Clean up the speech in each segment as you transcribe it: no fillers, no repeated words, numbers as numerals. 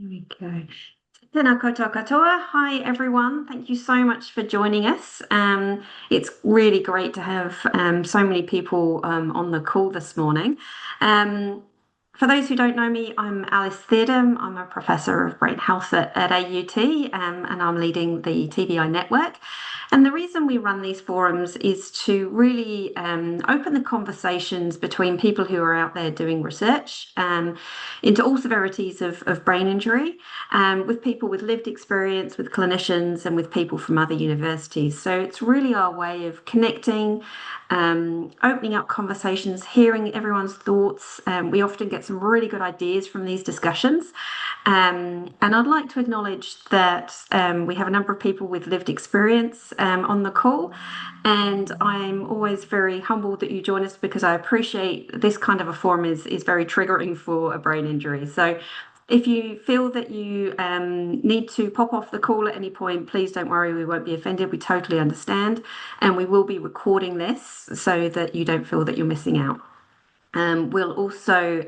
Here we go. Tēnā koutou katoa. Hi, everyone. Thank you so much for joining us. It's really great to have so many people on the call this morning. For those who don't know me, I'm Alice Theardom. I'm a professor of brain health at AUT, and I'm leading the TBI network. And the reason we run these forums is to really open the conversations between people who are out there doing research into all severities of brain injury, with people with lived experience, with clinicians, and with people from other universities. So it's really our way of connecting, opening up conversations, hearing everyone's thoughts. We often get some really good ideas from these discussions. And I'd like to acknowledge that we have a number of people with lived experience on the call. And I'm always very humbled that you join us because I appreciate this kind of a forum is very triggering for a brain injury. So if you feel that you need to pop off the call at any point, please don't worry, we won't be offended. We totally understand. And we will be recording this so that you don't feel that you're missing out. We'll also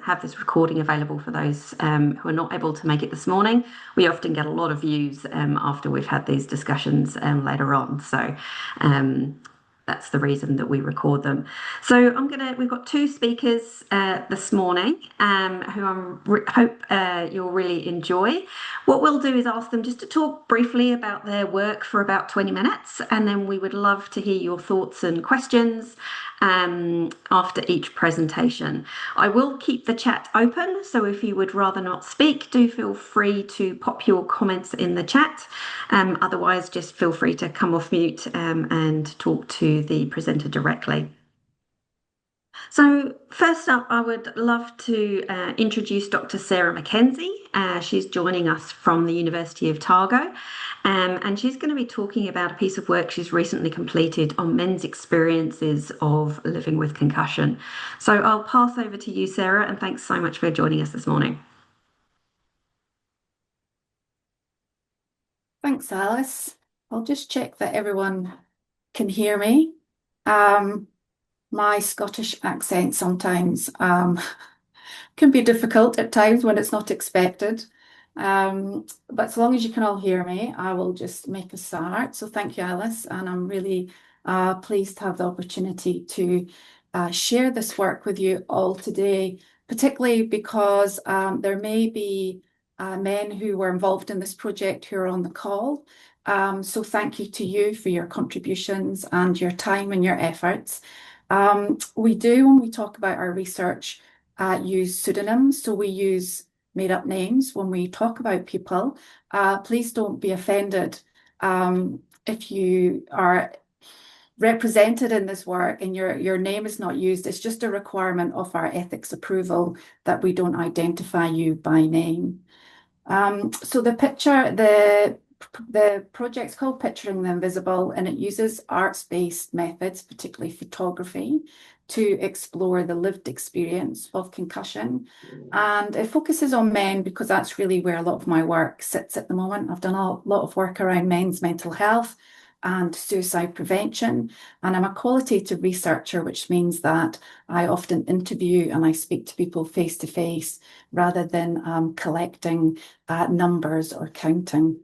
have this recording available for those who are not able to make it this morning. We often get a lot of views after we've had these discussions later on. So that's the reason that we record them. So we've got two speakers this morning who I hope you'll really enjoy. What we'll do is ask them just to talk briefly about their work for about 20 minutes, and then we would love to hear your thoughts and questions after each presentation. I will keep the chat open, so if you would rather not speak, do feel free to pop your comments in the chat. Otherwise, just feel free to come off mute and talk to the presenter directly. So first up, I would love to introduce Dr. Sarah Mackenzie. She's joining us from the University of Otago, and she's going to be talking about a piece of work she's recently completed on men's experiences of living with concussion. So I'll pass over to you, Sarah, and thanks so much for joining us this morning. Thanks, Alice. I'll just check that everyone can hear me. My Scottish accent sometimes can be difficult at times when it's not expected. But as long as you can all hear me, I will just make a start. So thank you, Alice, and I'm really pleased to have the opportunity to share this work with you all today, particularly because there may be men who were involved in this project who are on the call. So thank you to you for your contributions and your time and your efforts. We do, when we talk about our research, use pseudonyms. So we use made-up names when we talk about people. Please don't be offended if you are represented in this work and your name is not used. It's just a requirement of our ethics approval that we don't identify you by name. So the project's called Picturing the Invisible, and it uses arts-based methods, particularly photography, to explore the lived experience of concussion. And it focuses on men because that's really where a lot of my work sits at the moment. I've done a lot of work around men's mental health and suicide prevention. And I'm a qualitative researcher, which means that I often interview and I speak to people face to face rather than collecting numbers or counting.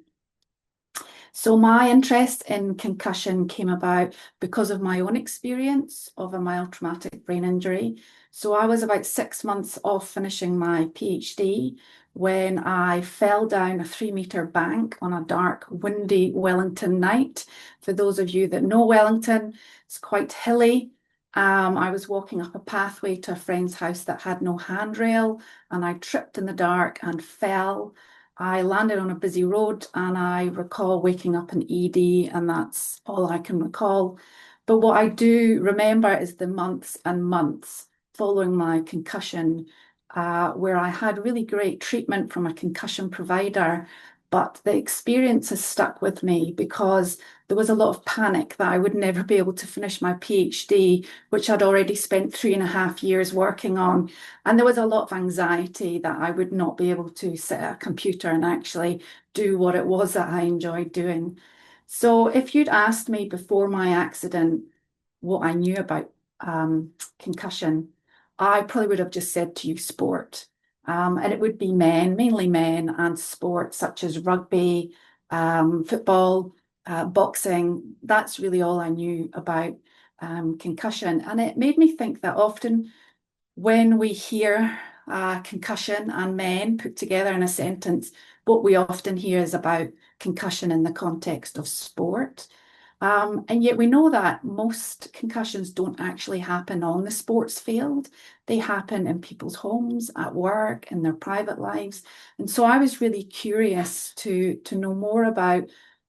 So my interest in concussion came about because of my own experience of a mild traumatic brain injury. So I was about 6 months off finishing my PhD when I fell down a 3-meter bank on a dark, windy Wellington night. For those of you that know Wellington, it's quite hilly. I was walking up a pathway to a friend's house that had no handrail, and I tripped in the dark and fell. I landed on a busy road, and I recall waking up in ED, and that's all I can recall. But what I do remember is the months and months following my concussion, where I had really great treatment from a concussion provider, but the experience has stuck with me because there was a lot of panic that I would never be able to finish my PhD, which I'd already spent 3.5 years working on. And there was a lot of anxiety that I would not be able to sit at a computer and actually do what it was that I enjoyed doing. So if you'd asked me before my accident what I knew about concussion, I probably would have just said to you sport. And it would be men, mainly men, and sports such as rugby, football, boxing. That's really all I knew about concussion. And it made me think that often when we hear concussion and men put together in a sentence, what we often hear is about concussion in the context of sport. And yet we know that most concussions don't actually happen on the sports field. They happen in people's homes, at work, in their private lives. And so I was really curious to know more about,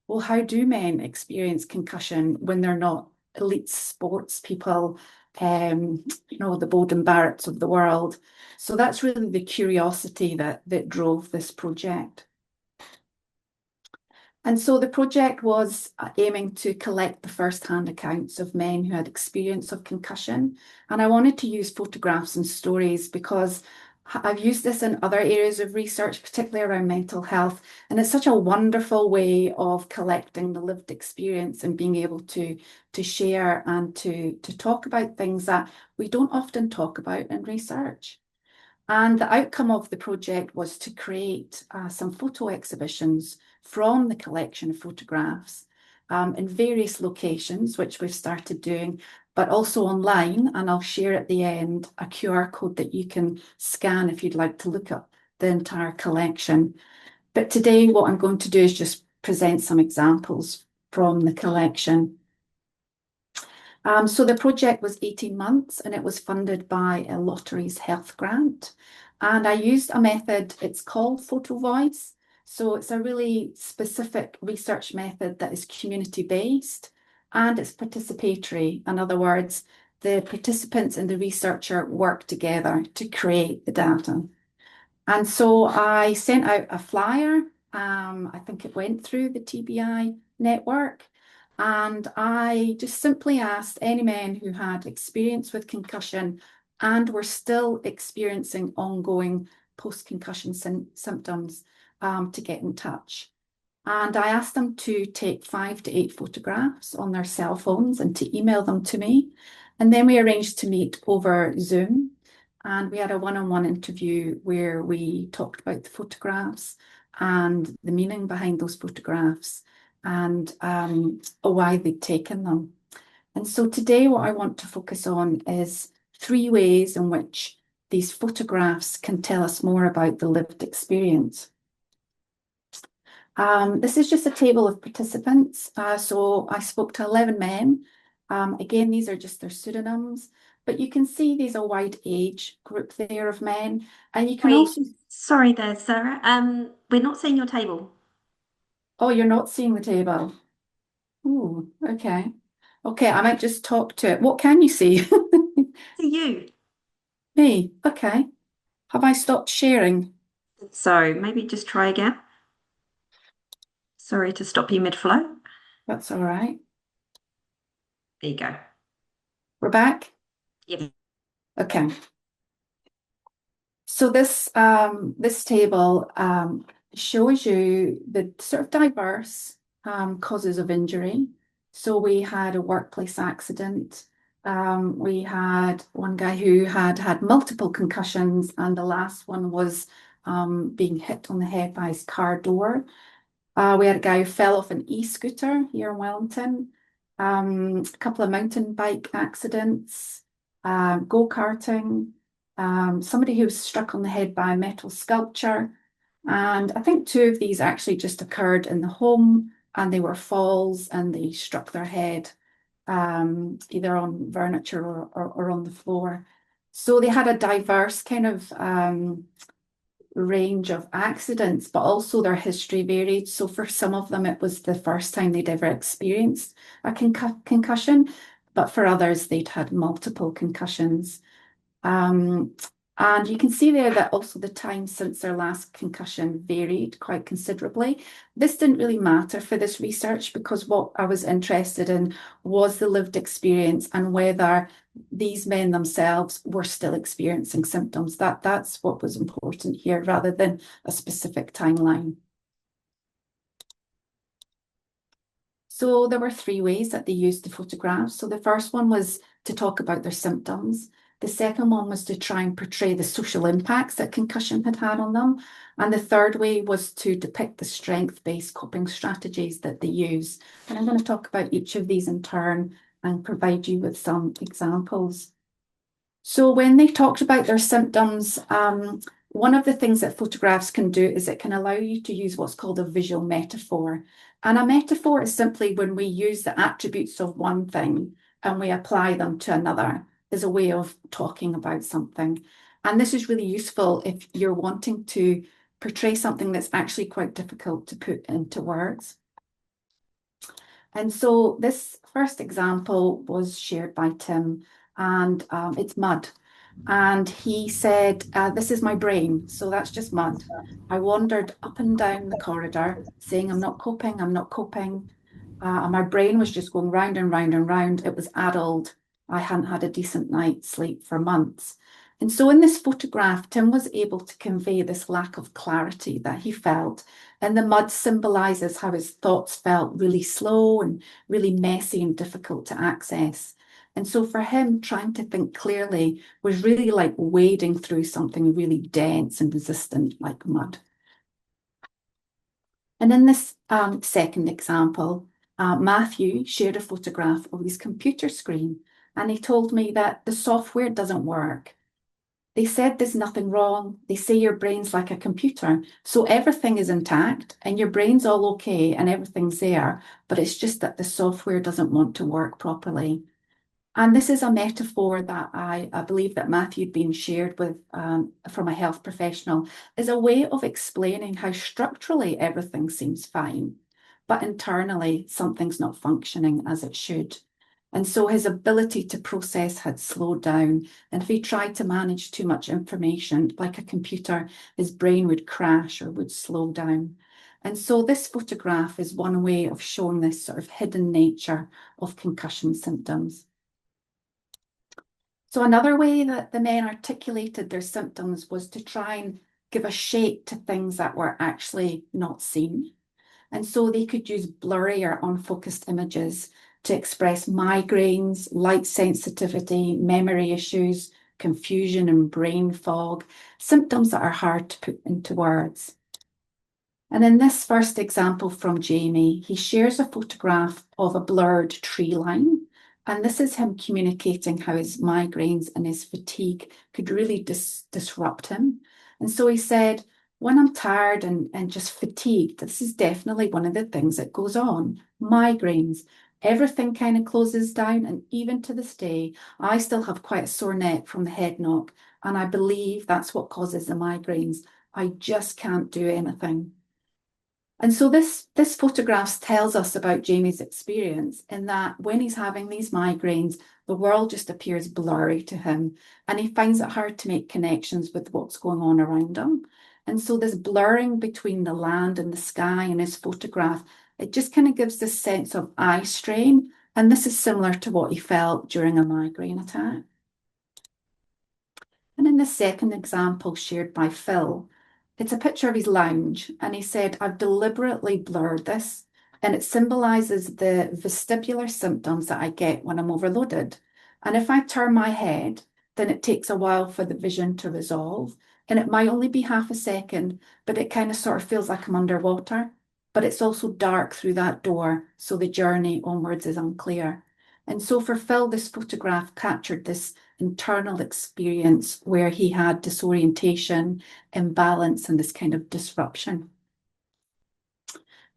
well, how do men experience concussion when they're not elite sports people, the Bowden Barretts of the world? So that's really the curiosity that drove this project. And so the project was aiming to collect the first-hand accounts of men who had experience of concussion. And I wanted to use photographs and stories because I've used this in other areas of research, particularly around mental health. And it's such a wonderful way of collecting the lived experience and being able to share and to talk about things that we don't often talk about in research. And the outcome of the project was to create some photo exhibitions from the collection of photographs in various locations, which we've started doing, but also online. And I'll share at the end a QR code that you can scan if you'd like to look up the entire collection. But today, what I'm going to do is just present some examples from the collection. So the project was 18 months and it was funded by a Lotteries Health Grant. And I used a method, it's called Photo Voice. So it's a really specific research method that is community-based and it's participatory. In other words, the participants and the researcher work together to create the data. And so I sent out a flyer. I think it went through the TBI network. And I just simply asked any men who had experience with concussion and were still experiencing ongoing post-concussion symptoms to get in touch. And I asked them to take 5 to 8 photographs on their cell phones and to email them to me. And then we arranged to meet over Zoom. And we had a one-on-one interview where we talked about the photographs and the meaning behind those photographs and why they'd taken them. And so today what I want to focus on is 3 ways in which these photographs can tell us more about the lived experience. This is just a table of participants. So I spoke to 11 men. Again, these are just their pseudonyms, but you can see there's a wide age group there of men. And you can also... Sorry there, Sarah. We're not seeing your table. Oh, you're not seeing the table. Ooh, okay. Okay, I might just talk to it. What can you see? See you. Me, okay. Have I stopped sharing? So maybe just try again. Sorry to stop you mid-flow. That's all right. There you go. We're back? Yep. Okay. So this table shows you the sort of diverse causes of injury. So we had a workplace accident. We had one guy who had multiple concussions, and the last one was being hit on the head by his car door. We had a guy who fell off an e-scooter here in Wellington. A couple of mountain bike accidents, go-karting. Somebody who was struck on the head by a metal sculpture. And I think 2 of these actually just occurred in the home and they were falls and they struck their head either on furniture or on the floor. So they had a diverse kind of range of accidents, but also their history varied. So for some of them, it was the first time they'd ever experienced a concussion, but for others, they'd had multiple concussions. And you can see there that also the time since their last concussion varied quite considerably. This didn't really matter for this research because what I was interested in was the lived experience and whether these men themselves were still experiencing symptoms. That's what was important here rather than a specific timeline. So there were three ways that they used the photographs. So the first one was to talk about their symptoms. The second one was to try and portray the social impacts that concussion had had on them. And the third way was to depict the strength-based coping strategies that they use. And I'm going to talk about each of these in turn and provide you with some examples. So when they talked about their symptoms, one of the things that photographs can do is it can allow you to use what's called a visual metaphor. And a metaphor is simply when we use the attributes of one thing and we apply them to another as a way of talking about something. And this is really useful if you're wanting to portray something that's actually quite difficult to put into words. And so this first example was shared by Tim, and it's mud. And he said, this is my brain, so that's just mud. I wandered up and down the corridor saying, I'm not coping, I'm not coping. And my brain was just going round and round and round. It was addled. I hadn't had a decent night's sleep for months. And so in this photograph, Tim was able to convey this lack of clarity that he felt. And the mud symbolises how his thoughts felt really slow and really messy and difficult to access. And so for him, trying to think clearly was really like wading through something really dense and resistant like mud. And in this second example, Matthew shared a photograph of his computer screen, and he told me that the software doesn't work. They said there's nothing wrong. They say your brain's like a computer, so everything is intact and your brain's all okay and everything's there, but it's just that the software doesn't want to work properly. And this is a metaphor that I believe that Matthew had been shared with from a health professional as a way of explaining how structurally everything seems fine, but internally something's not functioning as it should. And so his ability to process had slowed down. And if he tried to manage too much information, like a computer, his brain would crash or would slow down. And so this photograph is one way of showing this sort of hidden nature of concussion symptoms. So another way that the men articulated their symptoms was to try and give a shape to things that were actually not seen. And so they could use blurry or unfocused images to express migraines, light sensitivity, memory issues, confusion and brain fog, symptoms that are hard to put into words. And in this first example from Jamie, he shares a photograph of a blurred tree line. And this is him communicating how his migraines and his fatigue could really disrupt him. And so he said, when I'm tired and just fatigued, this is definitely one of the things that goes on. Migraines, everything kind of closes down. And even to this day, I still have quite a sore neck from the head knock. And I believe that's what causes the migraines. I just can't do anything. And so this photograph tells us about Jamie's experience in that when he's having these migraines, the world just appears blurry to him and he finds it hard to make connections with what's going on around him. And so this blurring between the land and the sky in his photograph, it just kind of gives this sense of eye strain. And this is similar to what he felt during a migraine attack. And in the second example shared by Phil, it's a picture of his lounge, and he said, I've deliberately blurred this, and it symbolises the vestibular symptoms that I get when I'm overloaded. And if I turn my head, then it takes a while for the vision to resolve, and it might only be half a second, but it kind of sort of feels like I'm underwater. But it's also dark through that door, so the journey onwards is unclear. And so for Phil, this photograph captured this internal experience where he had disorientation, imbalance, and this kind of disruption.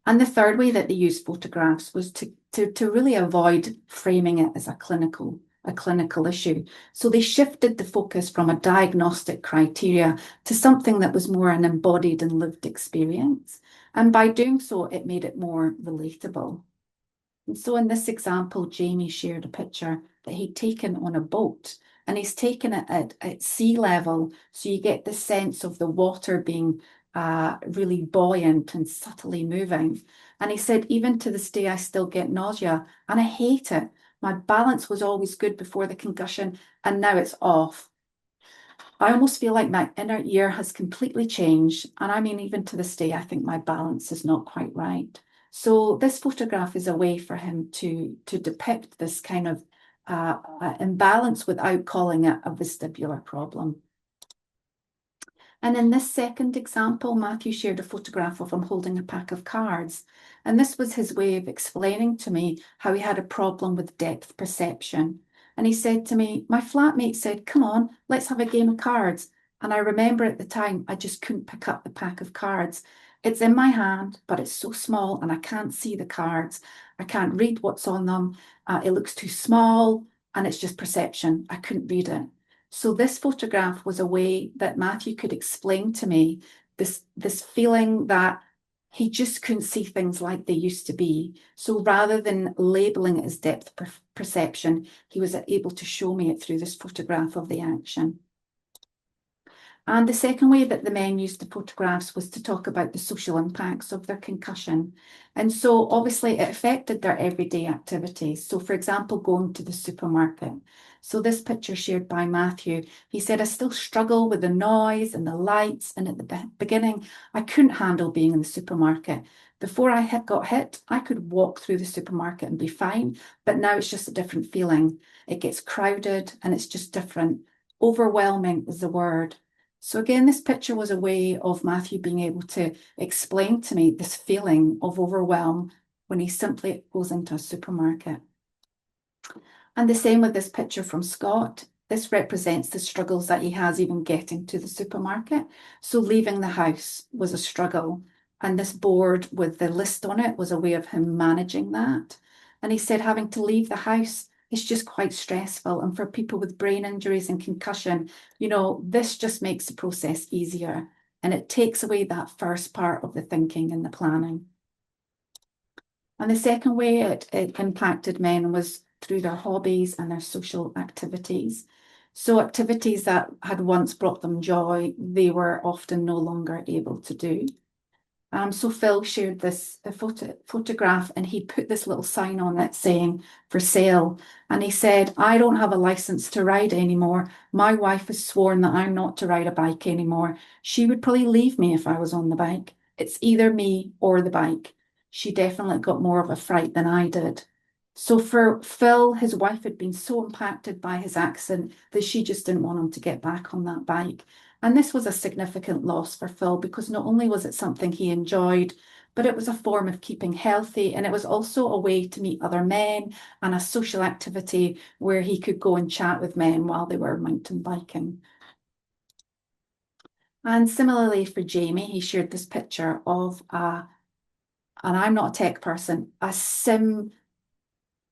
And the third way that they used photographs was to really avoid framing it as a clinical issue. So they shifted the focus from a diagnostic criteria to something that was more an embodied and lived experience. And by doing so, it made it more relatable. And so in this example, Jamie shared a picture that he'd taken on a boat, and he's taken it at sea level. So you get the sense of the water being really buoyant and subtly moving. And he said, even to this day, I still get nausea and I hate it. My balance was always good before the concussion and now it's off. I almost feel like my inner ear has completely changed. And I mean, even to this day, I think my balance is not quite right. So this photograph is a way for him to depict this kind of imbalance without calling it a vestibular problem. And in this second example, Matthew shared a photograph of him holding a pack of cards. And this was his way of explaining to me how he had a problem with depth perception. And he said to me, my flatmate said, come on, let's have a game of cards. And I remember at the time, I just couldn't pick up the pack of cards. It's in my hand, but it's so small and I can't see the cards. I can't read what's on them. It looks too small and it's just perception. I couldn't read it. So this photograph was a way that Matthew could explain to me this feeling that he just couldn't see things like they used to be. So rather than labeling it as depth perception, he was able to show me it through this photograph of the action. And the second way that the men used the photographs was to talk about the social impacts of their concussion. And so obviously it affected their everyday activities. So for example, going to the supermarket. So this picture shared by Matthew, he said, I still struggle with the noise and the lights. And at the beginning, I couldn't handle being in the supermarket. Before I got hit, I could walk through the supermarket and be fine. But now it's just a different feeling. It gets crowded and it's just different. Overwhelming is the word. So again, this picture was a way of Matthew being able to explain to me this feeling of overwhelm when he simply goes into a supermarket. And the same with this picture from Scott. This represents the struggles that he has even getting to the supermarket. So leaving the house was a struggle. And this board with the list on it was a way of him managing that. And he said having to leave the house is just quite stressful. And for people with brain injuries and concussion, you know, this just makes the process easier. And it takes away that first part of the thinking and the planning. And the second way it impacted men was through their hobbies and their social activities. So activities that had once brought them joy, they were often no longer able to do. So Phil shared this photograph and he put this little sign on it saying for sale. And he said, I don't have a license to ride anymore. My wife has sworn that I'm not to ride a bike anymore. She would probably leave me if I was on the bike. It's either me or the bike. She definitely got more of a fright than I did. So for Phil, his wife had been so impacted by his accident that she just didn't want him to get back on that bike. And this was a significant loss for Phil because not only was it something he enjoyed, but it was a form of keeping healthy. And it was also a way to meet other men and a social activity where he could go and chat with men while they were mountain biking. And similarly for Jamie, he shared this picture of and I'm not a tech person, a sim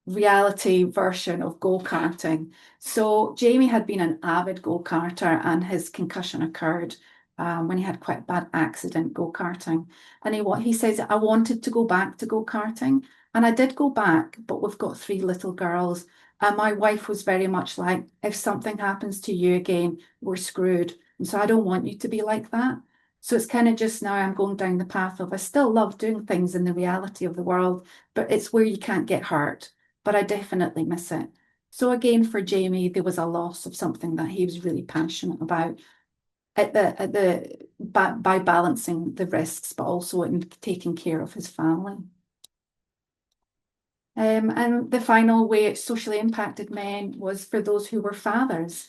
reality version of go-karting. So Jamie had been an avid go-karter and his concussion occurred when he had quite a bad accident go-karting. And he says, I wanted to go back to go-karting. And I did go back, but we've got 3 little girls. And my wife was very much like, if something happens to you again, we're screwed. And so I don't want you to be like that. So it's kind of just now I'm going down the path of I still love doing things in the reality of the world, but it's where you can't get hurt. But I definitely miss it. So again, for Jamie, there was a loss of something that he was really passionate about by balancing the risks, but also in taking care of his family. And the final way it socially impacted men was for those who were fathers.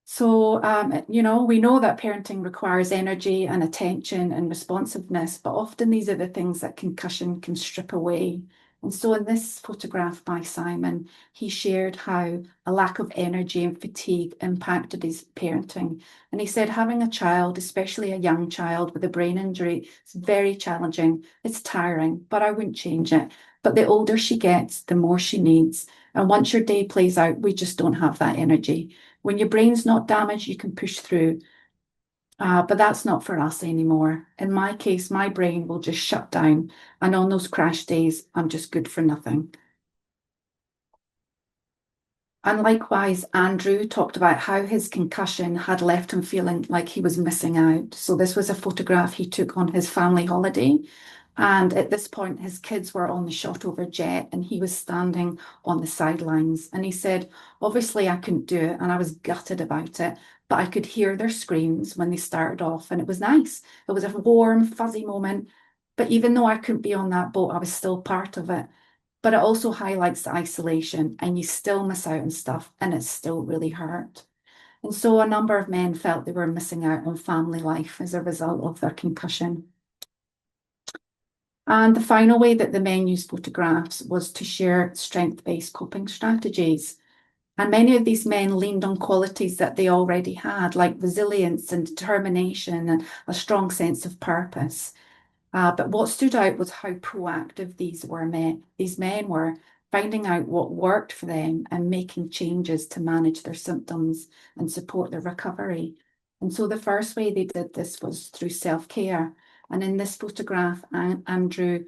So, you know, we know that parenting requires energy and attention and responsiveness, but often these are the things that concussion can strip away. And so in this photograph by Simon, he shared how a lack of energy and fatigue impacted his parenting. And he said having a child, especially a young child with a brain injury, is very challenging. It's tiring, but I wouldn't change it. But the older she gets, the more she needs. And once your day plays out, we just don't have that energy. When your brain's not damaged, you can push through. But that's not for us anymore. In my case, my brain will just shut down. And on those crash days, I'm just good for nothing. And likewise, Andrew talked about how his concussion had left him feeling like he was missing out. So this was a photograph he took on his family holiday. And at this point, his kids were on the Shotover jet and he was standing on the sidelines. And he said, obviously, I couldn't do it and I was gutted about it, but I could hear their screams when they started off and it was nice. It was a warm, fuzzy moment. But even though I couldn't be on that boat, I was still part of it. But it also highlights the isolation, and you still miss out on stuff, and it's still really hurt. And so a number of men felt they were missing out on family life as a result of their concussion. And the final way that the men used photographs was to share strength-based coping strategies. And many of these men leaned on qualities that they already had, like resilience and determination and a strong sense of purpose. But what stood out was how proactive these men were, finding out what worked for them and making changes to manage their symptoms and support their recovery. And so the first way they did this was through self-care. And in this photograph, Andrew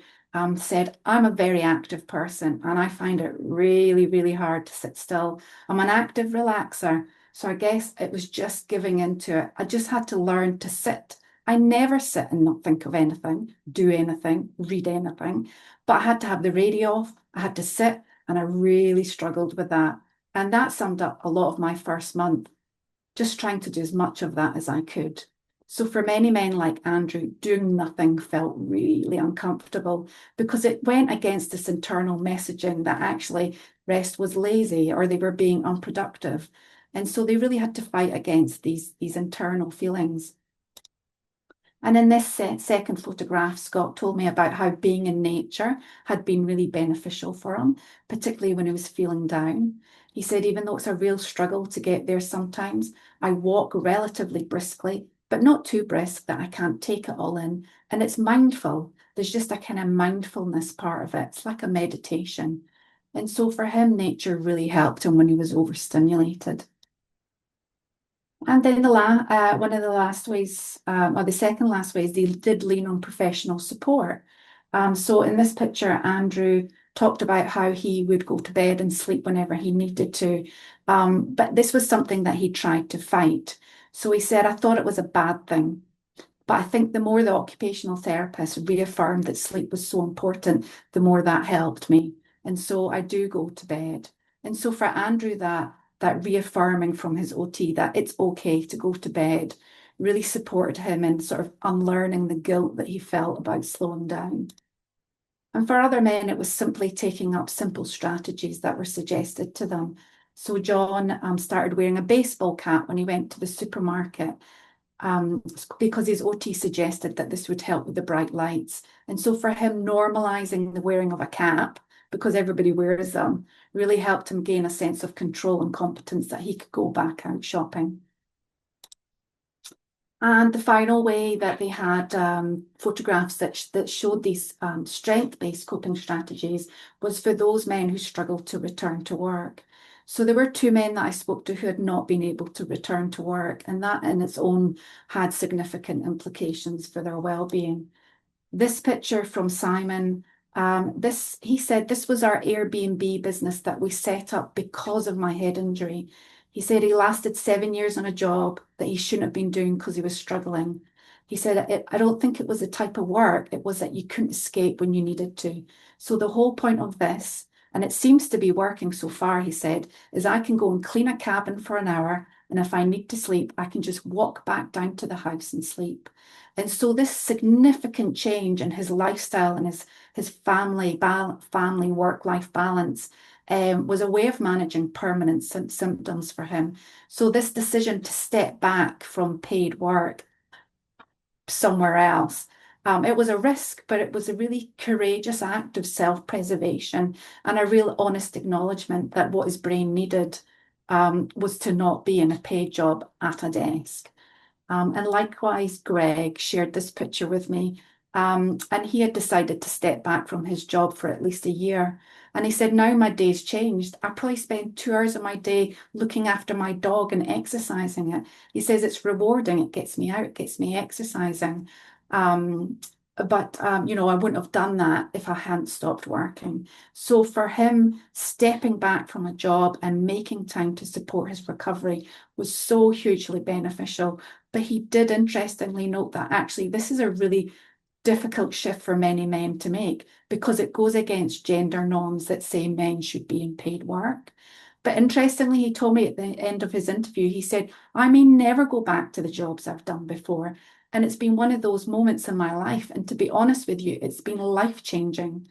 said, I'm a very active person and I find it really, really hard to sit still. I'm an active relaxer. So I guess it was just giving into it. I just had to learn to sit. I never sit and not think of anything, do anything, read anything, but I had to have the radio off, I had to sit, and I really struggled with that. And that summed up a lot of my first month, just trying to do as much of that as I could. So for many men like Andrew, doing nothing felt really uncomfortable because it went against this internal messaging that actually rest was lazy or they were being unproductive. And so they really had to fight against these internal feelings. And in this second photograph, Scott told me about how being in nature had been really beneficial for him, particularly when he was feeling down. He said, even though it's a real struggle to get there sometimes, I walk relatively briskly, but not too brisk that I can't take it all in. And it's mindful. There's just a kind of mindfulness part of it. It's like a meditation. And so for him, nature really helped him when he was overstimulated. And then one of the last ways, or the second last ways, they did lean on professional support. So in this picture, Andrew talked about how he would go to bed and sleep whenever he needed to. But this was something that he tried to fight. So he said, I thought it was a bad thing. But I think the more the occupational therapist reaffirmed that sleep was so important, the more that helped me. And so I do go to bed. And so for Andrew, that reaffirming from his OT that it's okay to go to bed really supported him in sort of unlearning the guilt that he felt about slowing down. And for other men, it was simply taking up simple strategies that were suggested to them. So John started wearing a baseball cap when he went to the supermarket because his OT suggested that this would help with the bright lights. And so for him, normalizing the wearing of a cap, because everybody wears them, really helped him gain a sense of control and competence that he could go back out shopping. And the final way that they had photographs that showed these strength-based coping strategies was for those men who struggled to return to work. So there were two men that I spoke to who had not been able to return to work, and that in its own had significant implications for their well-being. This picture from Simon, he said, this was our Airbnb business that we set up because of my head injury. He said he lasted 7 years on a job that he shouldn't have been doing because he was struggling. He said, I don't think it was the type of work, it was that you couldn't escape when you needed to. So the whole point of this, and it seems to be working so far, he said, is I can go and clean a cabin for an hour, and if I need to sleep, I can just walk back down to the house and sleep. And so this significant change in his lifestyle and his family work-life balance was a way of managing permanent symptoms for him. So this decision to step back from paid work somewhere else, it was a risk, but it was a really courageous act of self-preservation and a real honest acknowledgement that what his brain needed was to not be in a paid job at a desk. And likewise, Greg shared this picture with me, and he had decided to step back from his job for at least a year. And he said, now my day's changed. I probably spend 2 hours of my day looking after my dog and exercising it. He says it's rewarding. It gets me out, it gets me exercising. But you know, I wouldn't have done that if I hadn't stopped working. So for him, stepping back from a job and making time to support his recovery was so hugely beneficial. But he did interestingly note that actually this is a really difficult shift for many men to make because it goes against gender norms that say men should be in paid work. But interestingly, he told me at the end of his interview, he said, I may never go back to the jobs I've done before. And it's been one of those moments in my life. And to be honest with you, it's been life-changing.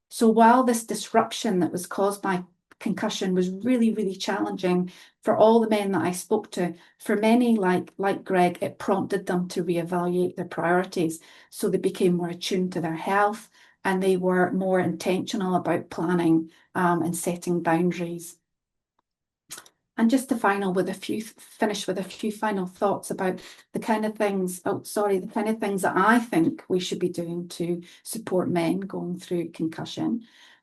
So while this disruption that was caused by concussion was really, really challenging for all the men that I spoke to, for many, like Greg, it prompted them to reevaluate their priorities. So they became more attuned to their health and they were more intentional about planning and setting boundaries. And just to finish with a few final thoughts about the kind of things, the kind of things that I think we should be doing to support men going through concussion.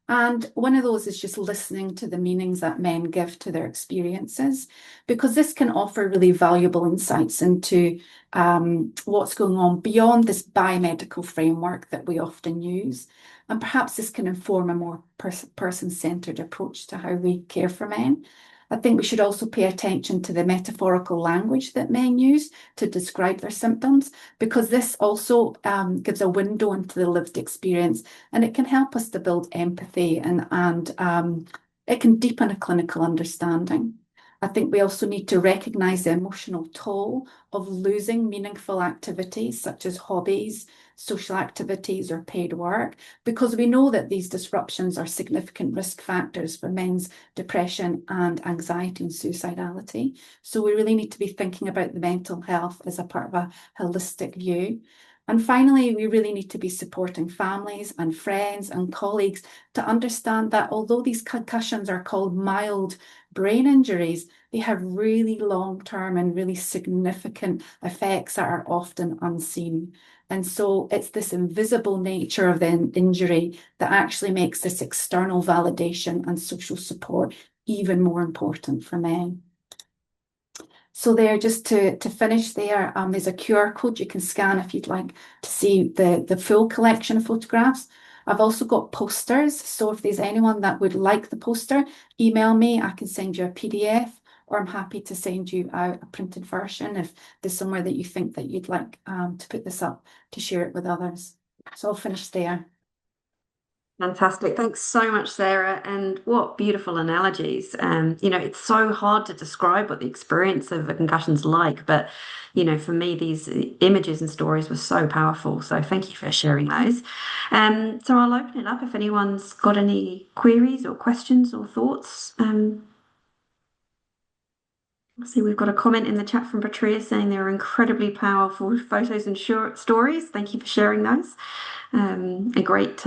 And one of those is just listening to the meanings that men give to their experiences, because this can offer really valuable insights into what's going on beyond this biomedical framework that we often use. And perhaps this can inform a more person-centered approach to how we care for men. I think we should also pay attention to the metaphorical language that men use to describe their symptoms, because this also gives a window into the lived experience, and it can help us to build empathy and it can deepen a clinical understanding. I think we also need to recognise the emotional toll of losing meaningful activities such as hobbies, social activities, or paid work, because we know that these disruptions are significant risk factors for men's depression and anxiety and suicidality. So we really need to be thinking about the mental health as a part of a holistic view. And finally, we really need to be supporting families and friends and colleagues to understand that although these concussions are called mild brain injuries, they have really long-term and really significant effects that are often unseen. And so it's this invisible nature of the injury that actually makes this external validation and social support even more important for men. So there, just to finish there, there's a QR code you can scan if you'd like to see the full collection of photographs. I've also got posters, so if there's anyone that would like the poster, email me, I can send you a PDF, or I'm happy to send you out a printed version if there's somewhere that you think that you'd like to put this up to share it with others. So I'll finish there. Fantastic. Thanks so much, Sarah. And what beautiful analogies. It's so hard to describe what the experience of a concussion's like, but for me, these images and stories were so powerful. So thank you for sharing those. So I'll open it up if anyone's got any queries or questions or thoughts. I see we've got a comment in the chat from Patria saying they were incredibly powerful photos and short stories. Thank you for sharing those. A great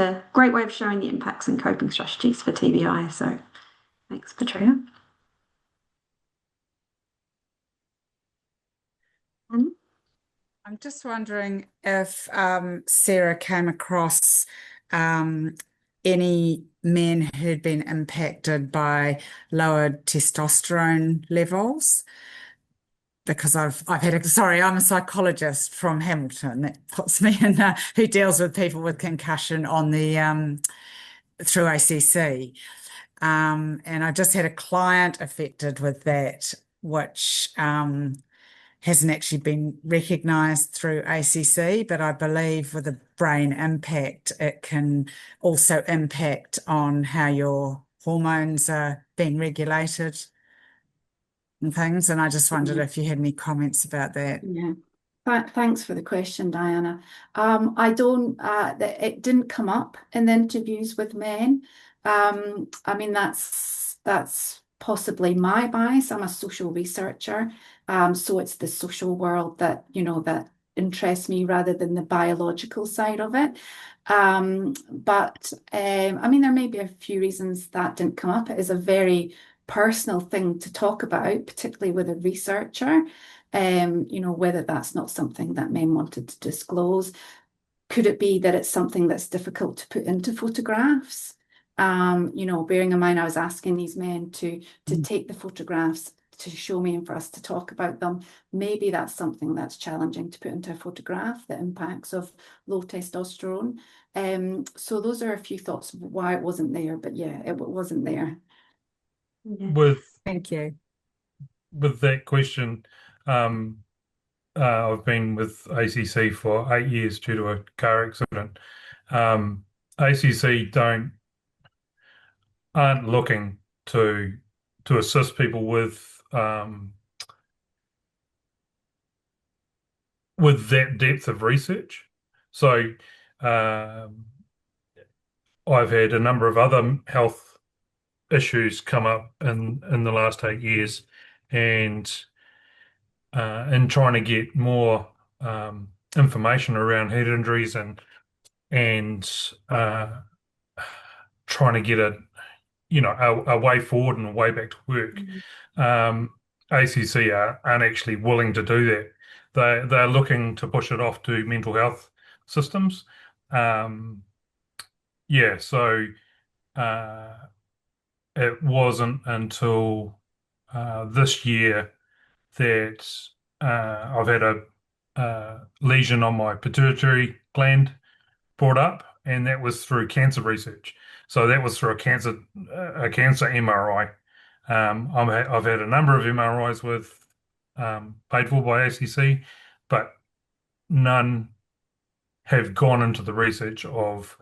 way of showing the impacts and coping strategies for TBI. So thanks, Patria. And I'm just wondering if Sarah came across any men who'd been impacted by lowered testosterone levels. Because I'm a psychologist from Hamilton. That puts me in who deals with people with concussion on the through ACC. And I just had a client affected with that, which hasn't actually been recognised through ACC, but I believe with a brain impact, it can also impact on how your hormones are being regulated and things. And I just wondered if you had any comments about that. Yeah. Thanks for the question, Diana. I don't, it didn't come up in the interviews with men. I mean, that's possibly my bias. I'm a social researcher. So it's the social world that, that interests me rather than the biological side of it. But I mean, there may be a few reasons that didn't come up. It is a very personal thing to talk about, particularly with a researcher. Whether that's not something that men wanted to disclose. Could it be that it's something that's difficult to put into photographs? Bearing in mind I was asking these men to take the photographs to show me and for us to talk about them. Maybe that's something that's challenging to put into a photograph, the impacts of low testosterone. So those are a few thoughts of why it wasn't there, but yeah, it wasn't there. Thank you. With that question, I've been with ACC for 8 years due to a car accident. ACC aren't looking to assist people with with that depth of research. So um, I've had a number of other health issues come up in the last 8 years, and in trying to get more information around head injuries and trying to get a way forward and a way back to work. ACC aren't actually willing to do that. They're looking to push it off to mental health systems. Yeah, so it wasn't until this year that I've had a lesion on my pituitary gland brought up, and that was through cancer research. So that was through a cancer MRI. I've had a number of MRIs paid for by ACC, but none have gone into the research of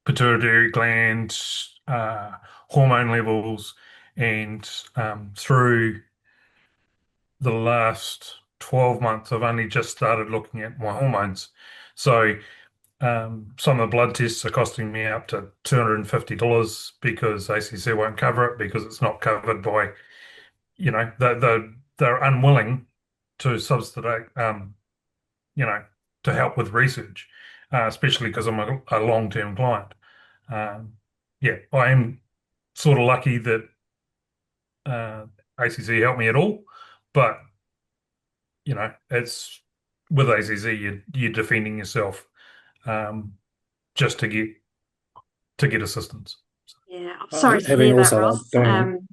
pituitary gland, hormone levels, and through the last 12 months, I've only just started looking at my hormones. So some of the blood tests are costing me up to $250 because ACC won't cover it because it's not covered by, they're unwilling to subsidize, to help with research, especially because I'm a long-term client. Yeah, I am sort of lucky that ACC helped me at all, but it's with ACC you're defending yourself just to get assistance. Yeah, I'm sorry to Having hear that, also Ross. done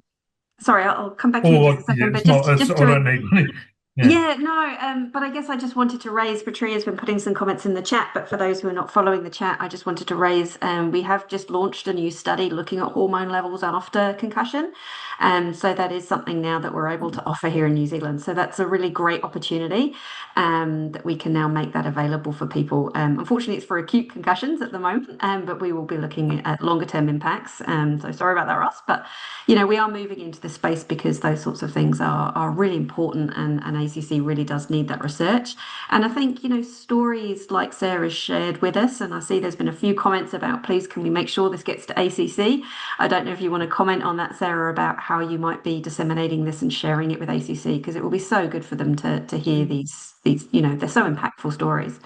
Sorry, I'll come back to you in just a second, but just I to don't need money. Yeah, no, but I guess I just wanted to raise, Patria's been putting some comments in the chat, but for those who are not following the chat, I just wanted to raise, we have just launched a new study looking at hormone levels after concussion. So that is something now that we're able to offer here in New Zealand. So that's a really great opportunity, that we can now make that available for people. Unfortunately, it's for acute concussions at the moment, but we will be looking at longer term impacts. So sorry about that, Ross, but we are moving into the space because those sorts of things are really important, and ACC really does need that research. And I think, stories like Sarah's shared with us, and I see there's been a few comments about, please, can we make sure this gets to ACC? I don't know if you want to comment on that, Sarah, about how you might be disseminating this and sharing it with ACC, because it will be so good for them to hear these, they're so impactful stories.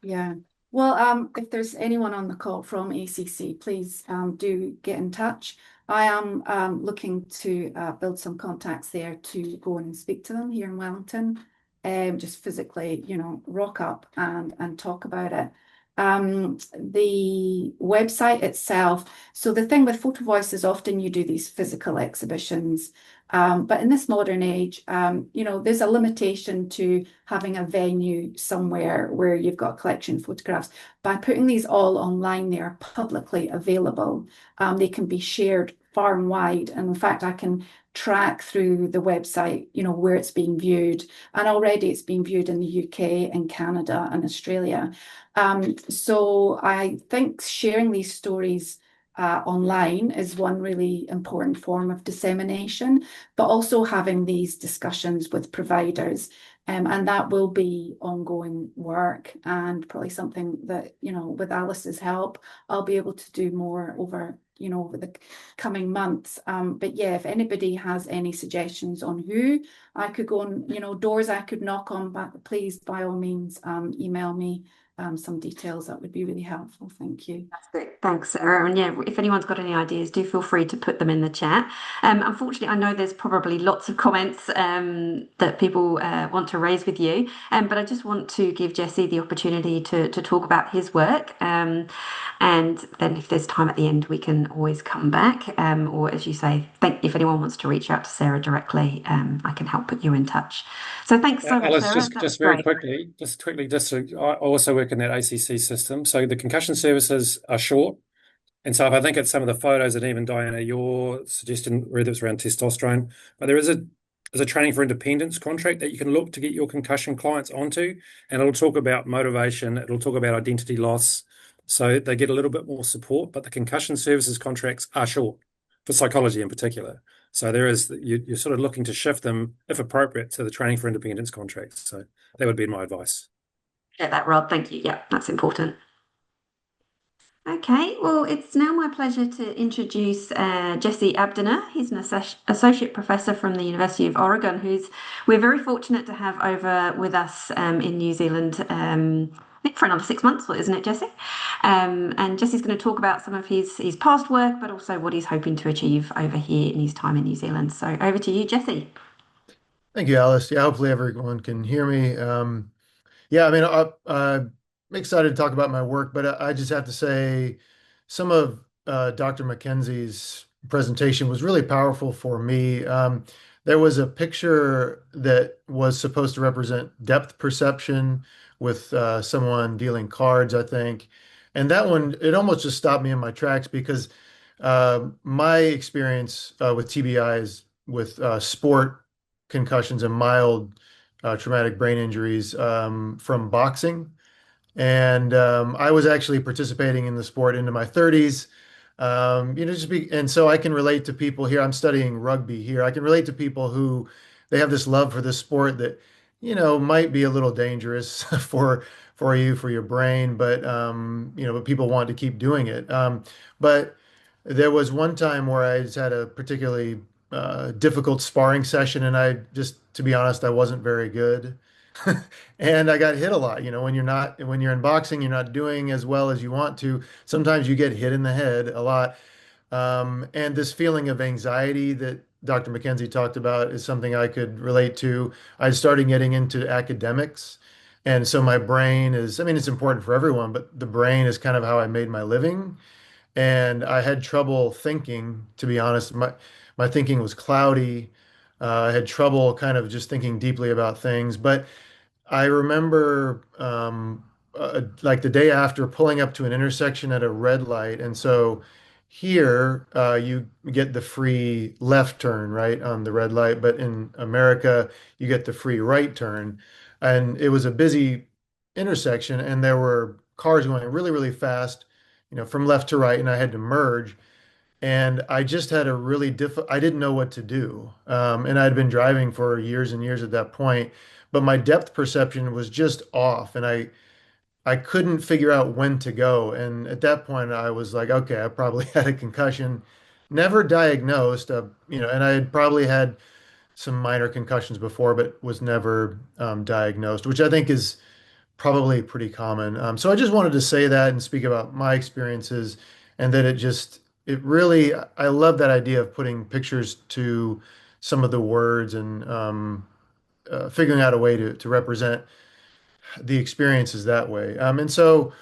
Yeah. Well, if there's anyone on the call from ACC, please do get in touch. I am looking to build some contacts there to go and speak to them here in Wellington, just physically, rock up and talk about it. The website itself. So the thing with Photo Voice is often you do these physical exhibitions, but in this modern age, there's a limitation to having a venue somewhere where you've got a collection of photographs. By putting these all online, they are publicly available. They can be shared far and wide. And in fact, I can track through the website, where it's being viewed. And already it's being viewed in the UK and Canada and Australia. So I think sharing these stories online is one really important form of dissemination, but also having these discussions with providers. And that will be ongoing work, and probably something that, with Alice's help, I'll be able to do more over the coming months. But yeah, if anybody has any suggestions on who I could go on, doors I could knock on, but please, by all means, email me some details. That would be really helpful. Thank you. Fantastic. Thanks, Sarah. And yeah, if anyone's got any ideas, do feel free to put them in the chat. Unfortunately, I know there's probably lots of comments that people want to raise with you, but I just want to give Jesse the opportunity to talk about his work. And then if there's time at the end, we can always come back. Or as you say, if anyone wants to reach out to Sarah directly, I can help put you in touch. So thanks so much, Alice, Sarah. just very quickly, I also work in that ACC system. So the concussion services are short. And so if I think it's some of the photos that even Diana, your suggestion, whether it's around testosterone, but there's a training for independence contract that you can look to get your concussion clients onto, and it'll talk about motivation, it'll talk about identity loss, so they get a little bit more support. But the concussion services contracts are short for psychology in particular. So you're sort of looking to shift them, if appropriate, to the training for independence contracts. So that would be my advice. Get that, Rod. Thank you. Yeah, that's important. Okay, well, it's now my pleasure to introduce Jesse Abdiner. He's an associate professor from the University of Oregon, who's we're very fortunate to have over with us in New Zealand. I think for another 6 months, isn't it, Jesse? And Jesse's going to talk about some of his past work, but also what he's hoping to achieve over here in his time in New Zealand. So over to you, Jesse. Thank you, Alice. Yeah, hopefully everyone can hear me. Yeah, I mean, I'm excited to talk about my work, but I just have to say some of Dr. Mackenzie's presentation was really powerful for me. There was a picture that was supposed to represent depth perception with someone dealing cards, I think. And that one, it almost just stopped me in my tracks because my experience with TBI is with sport concussions and mild traumatic brain injuries from boxing. And I was actually participating in the sport into my 30s. And so I can relate to people here. I'm studying rugby here. I can relate to people who they have this love for this sport that, might be a little dangerous for you, for your brain, but people want to keep doing it. But there was one time where I just had a particularly difficult sparring session, and to be honest, I wasn't very good. And I got hit a lot. When you're in boxing, you're not doing as well as you want to. Sometimes you get hit in the head a lot. And this feeling of anxiety that Dr. Mackenzie talked about is something I could relate to. I started getting into academics. And so my brain I mean, it's important for everyone, but the brain is kind of how I made my living. And I had trouble thinking, to be honest. My thinking was cloudy. I had trouble kind of just thinking deeply about things. But I remember like the day after pulling up to an intersection at a red light. And so here you get the free left turn, right, on the red light. But in America, you get the free right turn. And it was a busy intersection, and there were cars going really, really fast, from left to right, and I had to merge. And I just had I didn't know what to do. And I'd been driving for years and years at that point, but my depth perception was just off, and I couldn't figure out when to go. And at that point, I was like, okay, I probably had a concussion, never diagnosed, and I had probably had some minor concussions before, but was never diagnosed, which I think is probably pretty common. So I just wanted to say that and speak about my experiences, and that it really, I love that idea of putting pictures to some of the words, and figuring out a way to represent the experiences that way. And so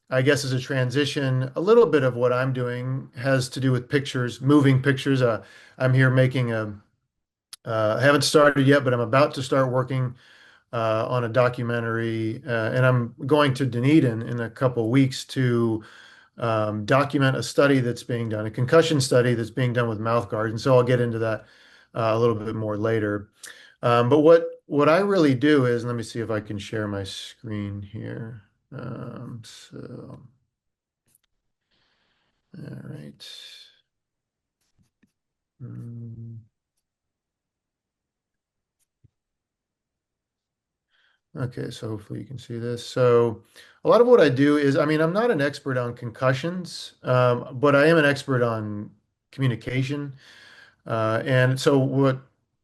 I guess as a transition, a little bit of what I'm doing has to do with pictures, moving pictures. I'm here making I haven't started yet, but I'm about to start working on a documentary, and I'm going to Dunedin in a couple weeks to document a study that's being done, a concussion study that's being done with mouth guards. And so I'll get into that a little bit more later. But what I really do is, let me see if I can share my screen here. All right. Okay, so hopefully you can see this. So a lot of what I do is, I mean, I'm not an expert on concussions, but I am an expert on communication. And so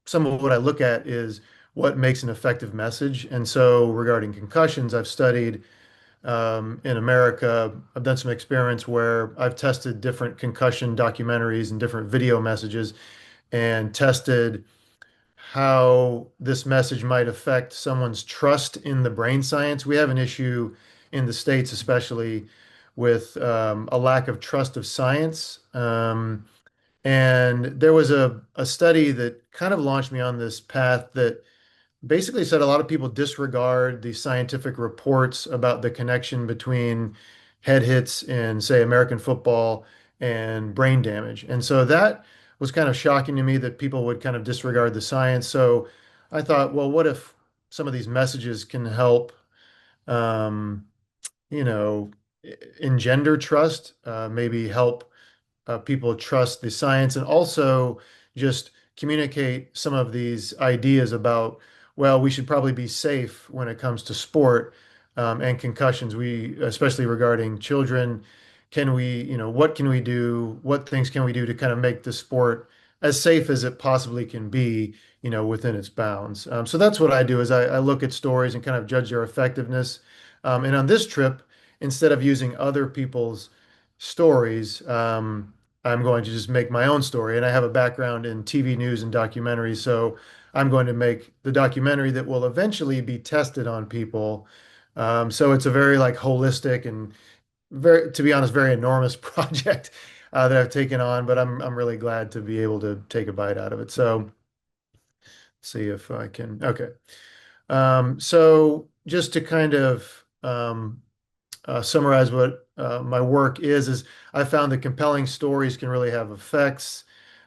some of what I look at is what makes an effective message. And so regarding concussions, I've studied in America, I've done some experiments where I've tested different concussion documentaries and different video messages, and tested how this message might affect someone's trust in the brain science. We have an issue in the States, especially with a lack of trust of science. And there was a study that kind of launched me on this path that basically said a lot of people disregard the scientific reports about the connection between head hits in, say, American football and brain damage. And so that was kind of shocking to me, that people would kind of disregard the science. So I thought, well, what if some of these messages can help, um, you know, engender trust, maybe help people trust the science, and also just communicate some of these ideas about, well, we should probably be safe when it comes to sport and concussions. We, especially regarding children, can we, what can we do? What things can we do to kind of make the sport as safe as it possibly can be, within its bounds? So that's what I do is I look at stories and kind of judge their effectiveness. And on this trip, instead of using other people's stories, I'm going to just make my own story. And I have a background in TV news and documentaries, so I'm going to make the documentary that will eventually be tested on people. So it's a very like holistic and very, to be honest, very enormous project that I've taken on, but I'm really glad to be able to take a bite out of it. So see if I can. Okay. So just to kind of summarize what my work is I found that compelling stories can really have effects.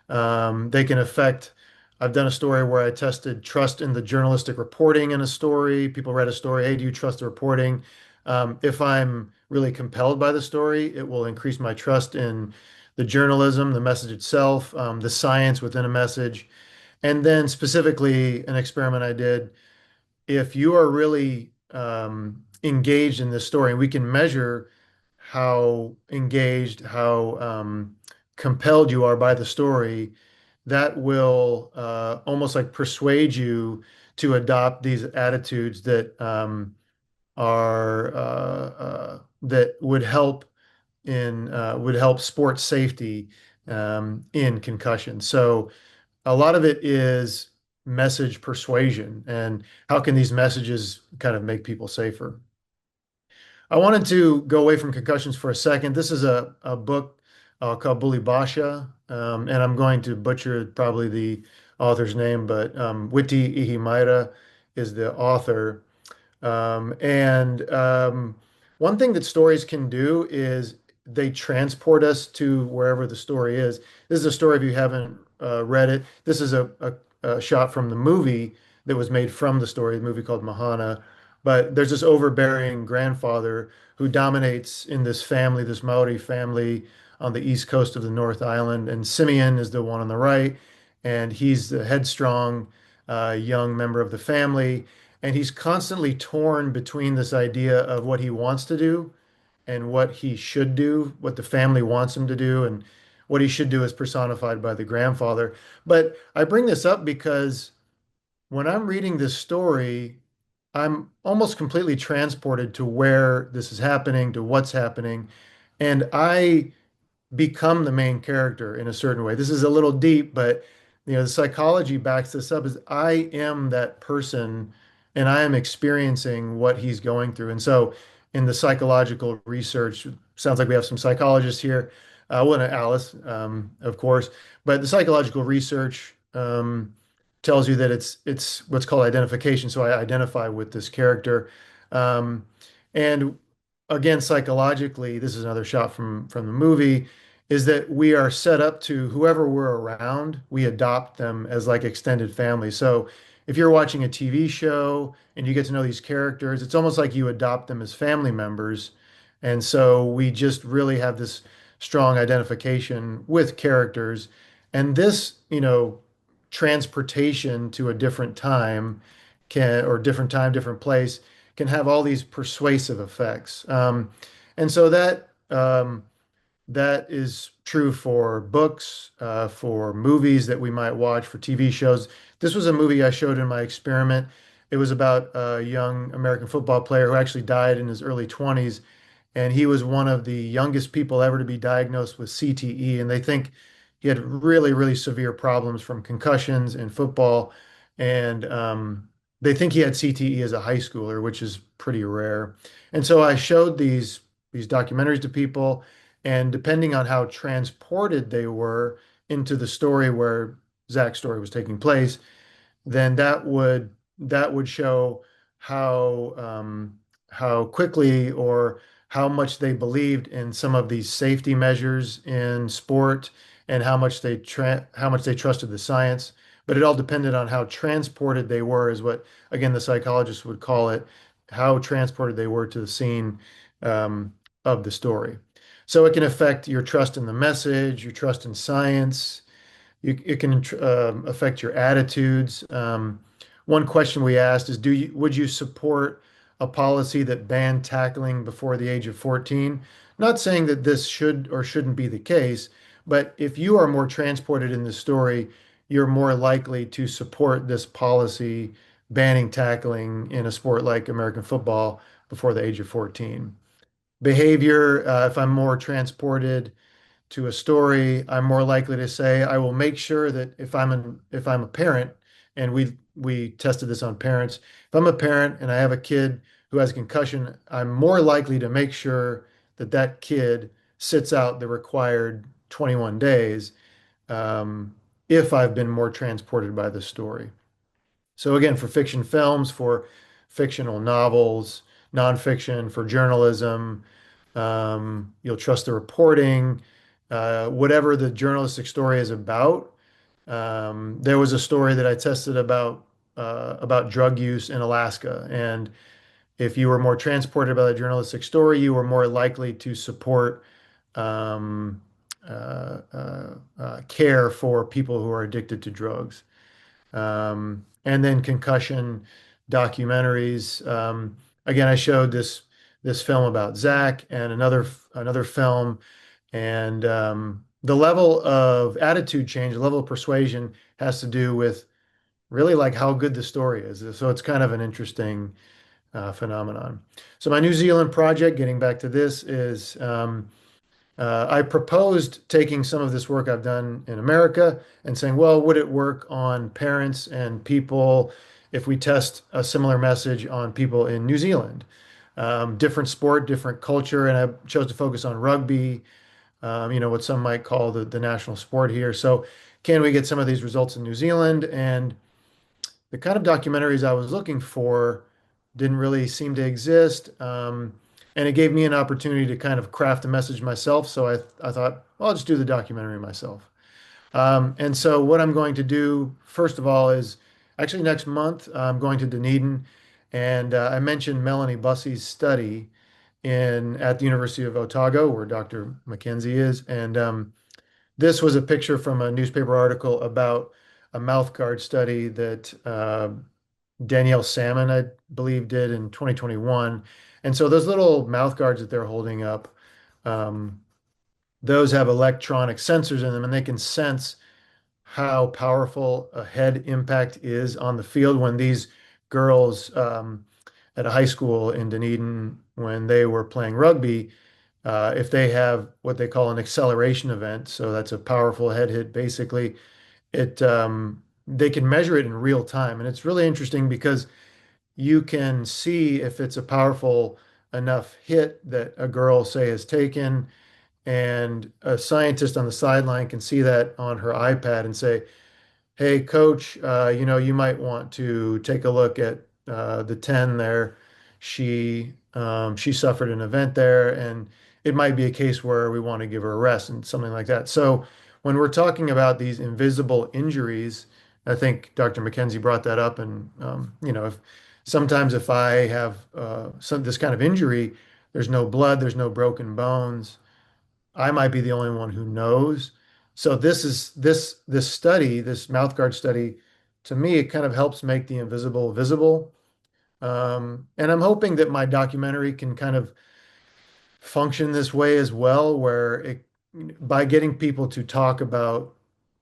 They can affect. I've done a story where I tested trust in the journalistic reporting in a story. People read a story, hey, do you trust the reporting? If I'm really compelled by the story, it will increase my trust in the journalism, the message itself, the science within a message. And then specifically, an experiment I did, if you are really engaged in this story, and we can measure how engaged, how compelled you are by the story, that will almost like persuade you to adopt these attitudes that that would help sports safety in concussion. So a lot of it is message persuasion and how can these messages kind of make people safer. I wanted to go away from concussions for a second. This is a book called Bully Basha, and I'm going to butcher probably the author's name, but Witi Ihimaira is the author. And one thing that stories can do is they transport us to wherever the story is. This is a story if you haven't read it. This is a shot from the movie that was made from the story, the movie called Mahana. But there's this overbearing grandfather who dominates in this family, this Maori family on the east coast of the North Island. And Simeon is the one on the right, and he's the headstrong young member of the family. And he's constantly torn between this idea of what he wants to do and what he should do, what the family wants him to do, and what he should do is personified by the grandfather. But I bring this up because when I'm reading this story, I'm almost completely transported to where this is happening, to what's happening, and I become the main character in a certain way. This is a little deep, but the psychology backs this up is I am that person and I am experiencing what he's going through. And so in the psychological research, sounds like we have some psychologists here. Well, and Alice, of course, but the psychological research tells you that it's what's called identification. So I identify with this character. And again, psychologically, this is another shot from the movie, is that we are set up to whoever we're around, we adopt them as like extended family. So if you're watching a TV show and you get to know these characters, it's almost like you adopt them as family members. And so we just really have this strong identification with characters. And this, transportation to a different time or different time, different place can have all these persuasive effects. And so that is true for books, for movies that we might watch, for TV shows. This was a movie I showed in my experiment. It was about a young American football player who actually died in his early 20s. And he was one of the youngest people ever to be diagnosed with CTE. And they think he had really, really severe problems from concussions in football. And they think he had CTE as a high schooler, which is pretty rare. And so I showed these documentaries to people. And depending on how transported they were into the story where Zach's story was taking place, then that would show how quickly or how much they believed in some of these safety measures in sport and how much they trusted the science. But it all depended on how transported they were, is what again the psychologists would call it, how transported they were to the scene of the story. So it can affect your trust in the message, your trust in science, it can affect your attitudes. One question we asked is, would you support a policy that banned tackling before the age of 14? Not saying that this should or shouldn't be the case, but if you are more transported in the story, you're more likely to support this policy banning tackling in a sport like American football before the age of 14. Behavior, if I'm more transported to a story, I'm more likely to say I will make sure that if I'm a parent, and we tested this on parents, if I'm a parent and I have a kid who has a concussion, I'm more likely to make sure that that kid sits out the required 21 days if I've been more transported by the story. So again, for fiction films, for fictional novels, nonfiction, for journalism, you'll trust the reporting, whatever the journalistic story is about. There was a story that I tested about drug use in Alaska, and if you were more transported by the journalistic story, you were more likely to support um, care for people who are addicted to drugs. And then concussion documentaries. Again, I showed this film about Zach and another film, and the level of attitude change, the level of persuasion has to do with really like how good the story is. So it's kind of an interesting phenomenon. So my New Zealand project, getting back to this, is I proposed taking some of this work I've done in America and saying, well, would it work on parents and people if we test a similar message on people in New Zealand? Different sport, different culture, and I chose to focus on rugby, what some might call the national sport here. So can we get some of these results in New Zealand? And the kind of documentaries I was looking for didn't really seem to exist. And it gave me an opportunity to kind of craft a message myself. So I thought, well, I'll just do the documentary myself. And so what I'm going to do, first of all, is actually next month, I'm going to Dunedin. And I mentioned Melanie Bussey's study at the University of Otago, where Dr. Mackenzie is. And this was a picture from a newspaper article about a mouth guard study that Danielle Salmon, I believe, did in 2021. And so those little mouth guards that they're holding up, those have electronic sensors in them, and they can sense how powerful a head impact is on the field. When these girls at a high school in Dunedin, when they were playing rugby, if they have what they call an acceleration event, so that's a powerful head hit, basically, they can measure it in real time. And it's really interesting because you can see if it's a powerful enough hit that a girl, say, has taken, and a scientist on the sideline can see that on her iPad and say, hey, coach, you might want to take a look at the 10 there. She suffered an event there, and it might be a case where we want to give her a rest and something like that. So when we're talking about these invisible injuries, I think Dr. Mackenzie brought that up, and if I have this kind of injury, there's no blood, there's no broken bones. I might be the only one who knows. So this study, this mouthguard study, to me, it kind of helps make the invisible visible. And I'm hoping that my documentary can kind of function this way as well, where by getting people to talk about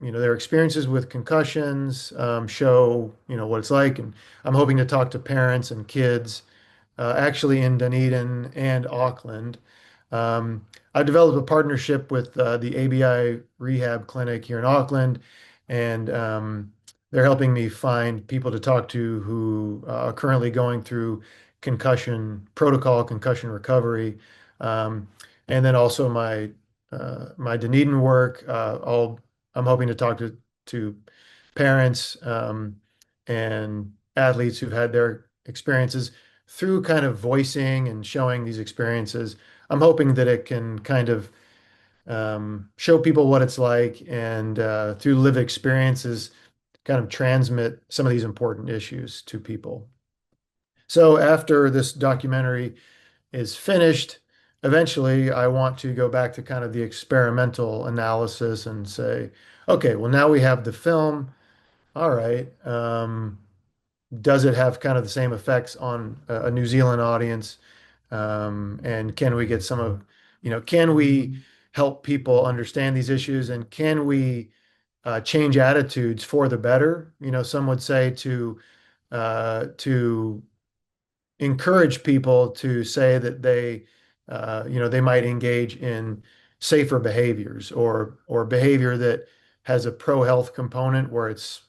their experiences with concussions, show what it's like, and I'm hoping to talk to parents and kids, actually in Dunedin and Auckland. I developed a partnership with the ABI Rehab Clinic here in Auckland, and they're helping me find people to talk to who are currently going through concussion protocol, concussion recovery, and then also my Dunedin work. I'm hoping to talk to parents and athletes who've had their experiences through kind of voicing and showing these experiences. I'm hoping that it can kind of show people what it's like, and through lived experiences, kind of transmit some of these important issues to people. So after this documentary is finished, eventually I want to go back to kind of the experimental analysis and say, Okay, well, now we have the film. All right. Does it have kind of the same effects on a New Zealand audience? And can we get some of, can we help people understand these issues and can we change attitudes for the better? Some would say to encourage people to say that they might engage in safer behaviors or behavior that has a pro-health component where it's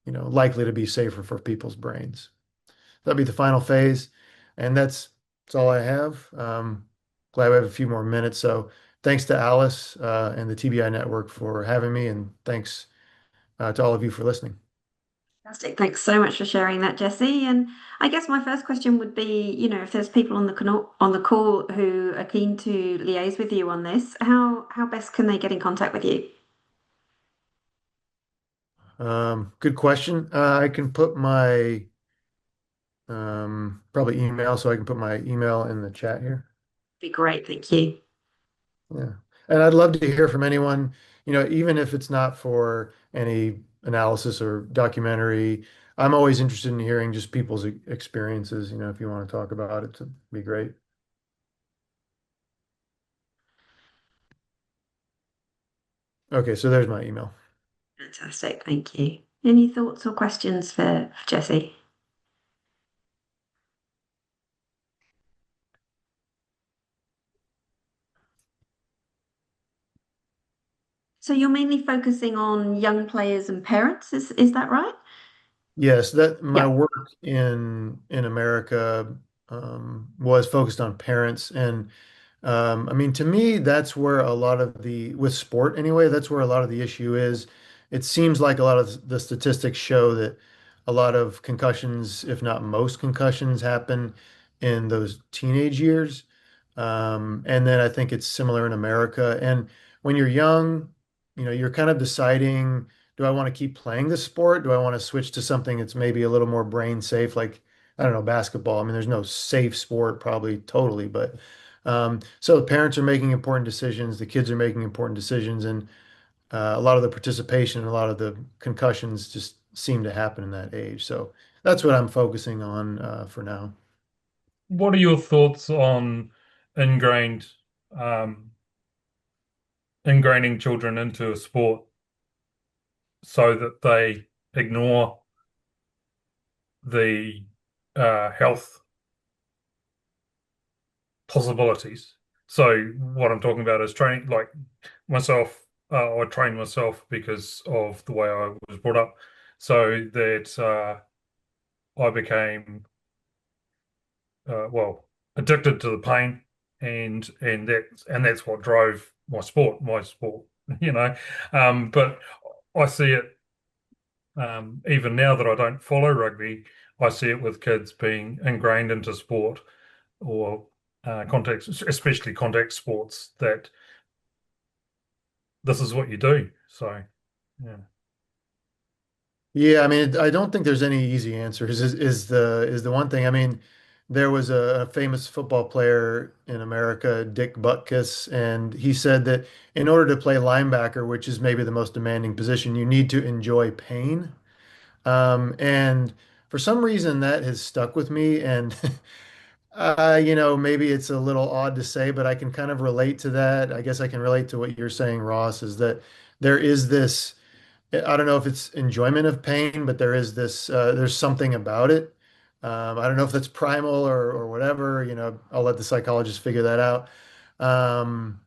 likely to be safer for people's brains. That'd be the final phase, and that's all I have. Glad we have a few more minutes. So thanks to Alice and the TBI Network for having me, and thanks to all of you for listening. Fantastic. Thanks so much for sharing that, Jesse. And I guess my first question would be, if there's people on the call who are keen to liaise with you on this, how best can they get in contact with you? Good question. I can put my probably email, so I can put my email in the chat here. Be great, thank you. Yeah. And I'd love to hear from anyone, even if it's not for any analysis or documentary. I'm always interested in hearing just people's experiences, if you want to talk about it, it'd be great. Okay, so there's my email. Fantastic, thank you. Any thoughts or questions for Jesse? So you're mainly focusing on young players and parents, is that right? Yes, that my Yeah. work in America was focused on parents, and I mean, to me, that's where a lot of with sport anyway, that's where a lot of the issue is. It seems like a lot of the statistics show that a lot of concussions, if not most concussions, happen in those teenage years. And then I think it's similar in America. And when you're young, you're kind of deciding, do I want to keep playing this sport? Do I want to switch to something that's maybe a little more brain safe, like, I don't know, basketball? I mean, there's no safe sport probably totally, but so the parents are making important decisions, the kids are making important decisions, and a lot of the participation and a lot of the concussions just seem to happen in that age. So that's what I'm focusing on for now. What are your thoughts on ingrained ingraining children into a sport so that they ignore the health possibilities? So what I'm talking about is training, like myself, I trained myself because of the way I was brought up, so that I became well, addicted to the pain, and that's what drove my sport, you know. But I see it even now that I don't follow rugby, I see it with kids being ingrained into sport or contact, especially contact sports, that this is what you do. So, yeah. Yeah, I mean, I don't think there's any easy answers. Is the one thing. I mean, there was a famous football player in America, Dick Butkus, and he said that in order to play linebacker, which is maybe the most demanding position, you need to enjoy pain. And for some reason, that has stuck with me. And maybe it's a little odd to say, but I can kind of relate to that. I guess I can relate to what you're saying, Ross, is that there is this. I don't know if it's enjoyment of pain, but there's something about it. I don't know if that's primal or whatever, I'll let the psychologist figure that out. Um,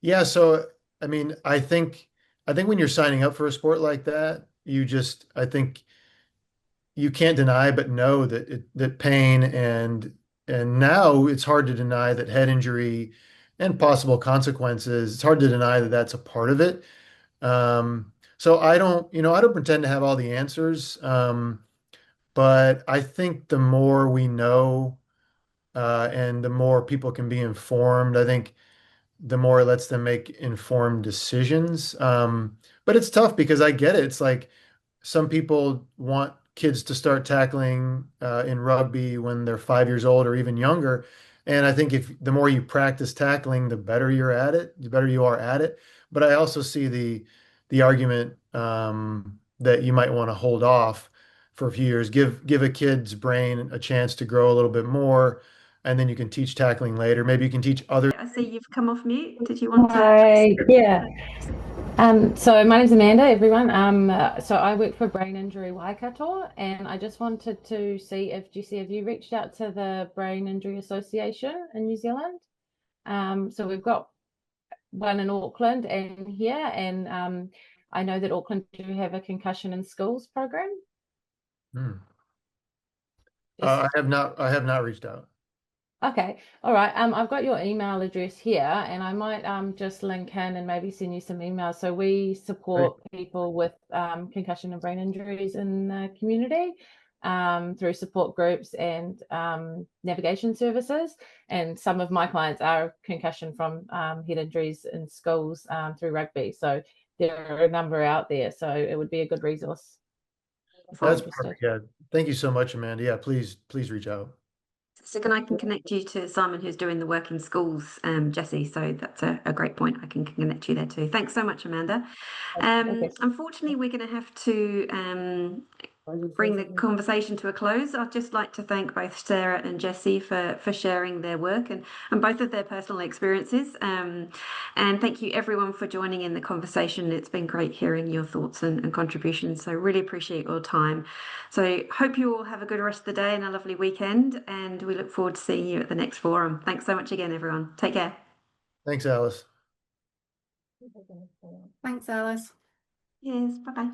yeah, so I mean, I think when you're signing up for a sport like that, I think you can't deny but know that pain and now it's hard to deny that head injury and possible consequences, it's hard to deny that that's a part of it. So I don't pretend to have all the answers. But I think the more we know, and the more people can be informed, I think the more it lets them make informed decisions. But it's tough because I get it. It's like some people want kids to start tackling in rugby when they're 5 years old or even younger. And I think if the more you practice tackling, the better you're at it, the better you are at it. But I also see the argument that you might want to hold off for a few years, give a kid's brain a chance to grow a little bit more, and then you can teach tackling later. Maybe you can teach other. I see you've come off mute. Did you want to? Hi, yeah. So my name's Amanda, everyone. So I work for Brain Injury Waikato, and I just wanted to see if, Jessie, have you reached out to the Brain Injury Association in New Zealand? So we've got one in Auckland and here, and I know that Auckland do have a concussion in schools program. I have not reached out. Okay, all right. I've got your email address here, and I might just link in and maybe send you some emails. So we support people with concussion and brain injuries in the community through support groups and navigation services. And some of my clients are concussion from head injuries in schools through rugby. So there are a number out there. So it would be a good resource if you're That's interested. perfect. Yeah. Thank you so much, Amanda. Yeah, please reach out. So I can connect you to Simon, who's doing the work in schools, Jessie. So that's a great point. I can connect you there too. Thanks so much, Amanda. Okay. Unfortunately, we're going to have to bring the conversation to a close. I'd just like to thank both Sarah and Jessie for sharing their work and both of their personal experiences. And thank you everyone for joining in the conversation. It's been great hearing your thoughts and contributions. So really appreciate your time. So hope you all have a good rest of the day and a lovely weekend. And we look forward to seeing you at the next forum. Thanks so much again, everyone. Take care. Thanks, Alice. Thanks, Alice. Yes, bye-bye.